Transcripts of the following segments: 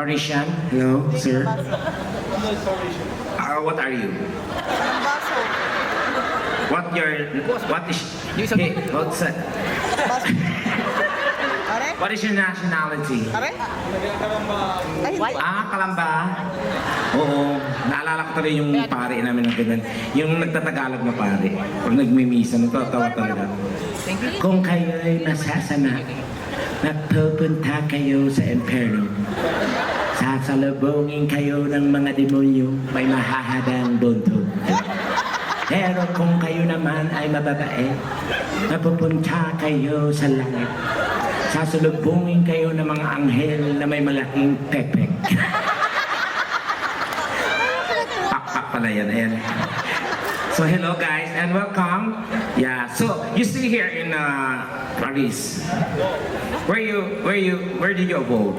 Parisian? Hello, sir. What are you? What is hey, what's that? What is your nationality? Kalamba. Oo, naalala ko tuloy yung pare namin ng ganyan. Yung nagtatagalog na pare. Pag nagmimisa, nagtatawa talaga. Kung kayo'y nasasana, nagpupunta kayo sa impero. Sasalubungin kayo ng mga demonyo, may mahahabang buntod. Pero kung kayo naman ay mababait, napupunta kayo sa langit. Sasalubungin kayo ng mga anghel na may malaking pepek. Pakpak pala yan. Ayan. So hello guys and welcome. Yeah, so you stay here in Paris. Where did you go?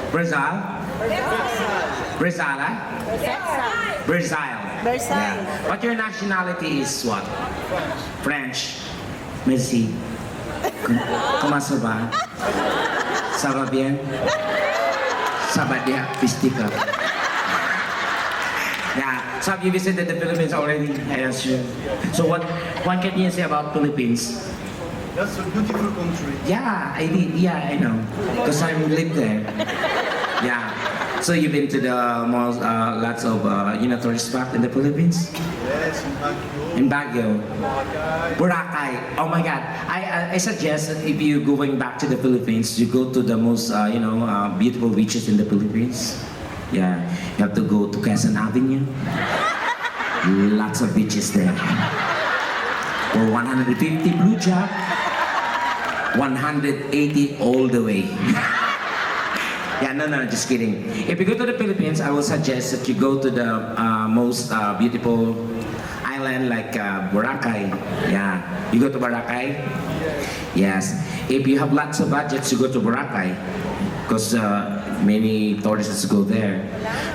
Brazil? Brazil? Brazil. Yeah. But your nationality is what? French. Merci. Comment ça va? Ça va bien? Ça va bien? Pistika. Yeah. So have you visited the Philippines already? I assume. So what can you say about Philippines? That's a beautiful country. Yeah, I did. Yeah, I know. Because I live there. Yeah. So you've been to the most, lots of, tourist spot in the Philippines? Yes, in Baguio. In Baguio. Boracay. Oh my God. I suggest that if you going back to the Philippines, you go to the most, beautiful beaches in the Philippines. Yeah. You have to go to Quezon Avenue. Lots of beaches there. For 150 blue jack. 180 all the way. Yeah, no, just kidding. If you go to the Philippines, I will suggest that you go to the most beautiful island like Boracay. Yeah, you go to Boracay? Yes. If you have lots of budgets, you go to Boracay because many tourists go there.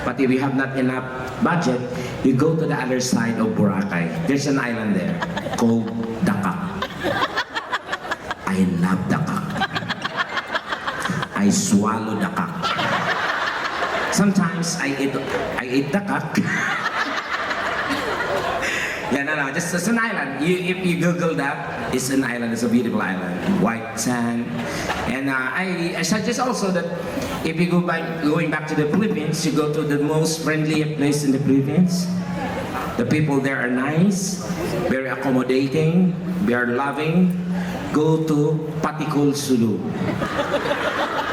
But if you have not enough budget, you go to the other side of Boracay. There's an island there called Dakak. I love Dakak. I swallow Dakak. Sometimes I eat Dakak. Yeah, no, just it's an island. If you Google that, it's an island. It's a beautiful island, white sand. And I suggest also that if you going back to the Philippines, you go to the most friendly place in the Philippines. The people there are nice, very accommodating, very loving. Go to Patikul, Sulu.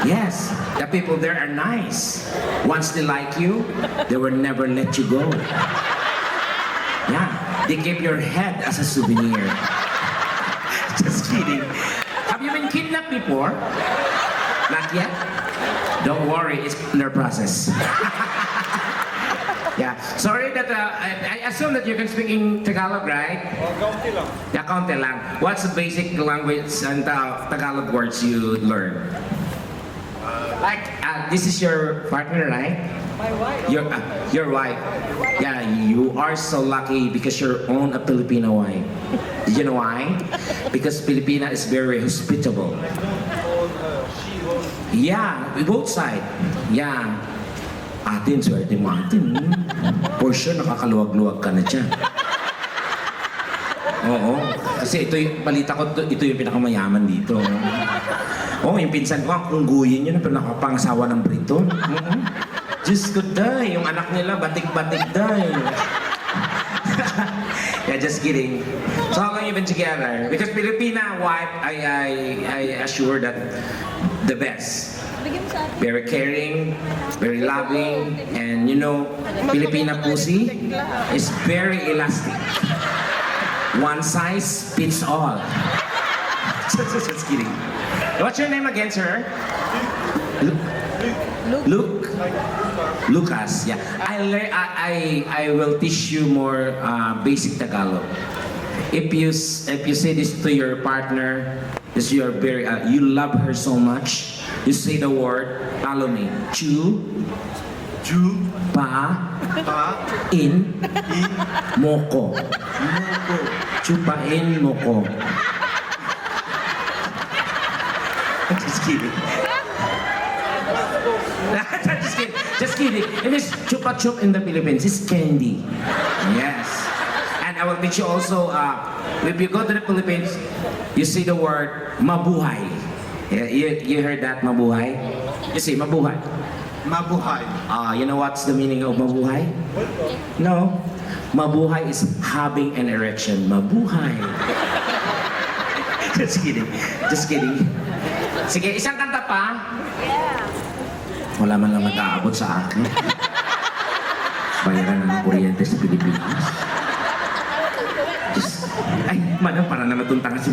Yes, the people there are nice. Once they like you, they will never let you go. Yeah, they give your head as a souvenir. Just kidding. Have you been kidnapped before? Not yet? Don't worry, it's in their process. Yeah, sorry that I assume that you can speak in Tagalog, right? Kaunti lang. Yeah, kaunti lang. What's the basic language and Tagalog words you learn? This is your partner, right? My wife. Your wife. Yeah, you are so lucky because you're own a Filipino wife. Did you know why? Because Filipina is very hospitable. Yeah, both side. Yeah. Atin, swerte mo atin. For sure, nakakaluwag-luwag ka na dyan. Oo. Kasi ito yung, balita ko, ito yung pinakamayaman dito. Oo, yung pinsan ko, ang kungguyin yun, pero nakapangasawa ng Briton. Diyos ko, day. Yung anak nila, batik-batik, day. Yeah, just kidding. So how long you been together? Because Filipina wife, I assure that the best. Very caring, very loving, and Filipina pussy is very elastic. One size fits all. Just kidding. What's your name again, sir? Luke. Lucas. Yeah. I will teach you more basic Tagalog. If you say this to your partner, this you love her so much. You say the word, follow me. Chu, pa, in, moko. Chupain moko. Just kidding. Just kidding. Just kidding. It is chupa chup in the Philippines. It's candy. Yes. And I will teach you also, if you go to the Philippines, you see the word mabuhay. Yeah, you heard that, mabuhay? You see, mabuhay. Mabuhay. You know what's the meaning of mabuhay? No. Mabuhay is having an erection. Mabuhay. Just kidding. Just kidding. Sige, isang kanta pa. Wala man lang nag-aabot sa akin. Bayaran na ng kuryente sa Pilipinas. Ay, madam, para na natuntang si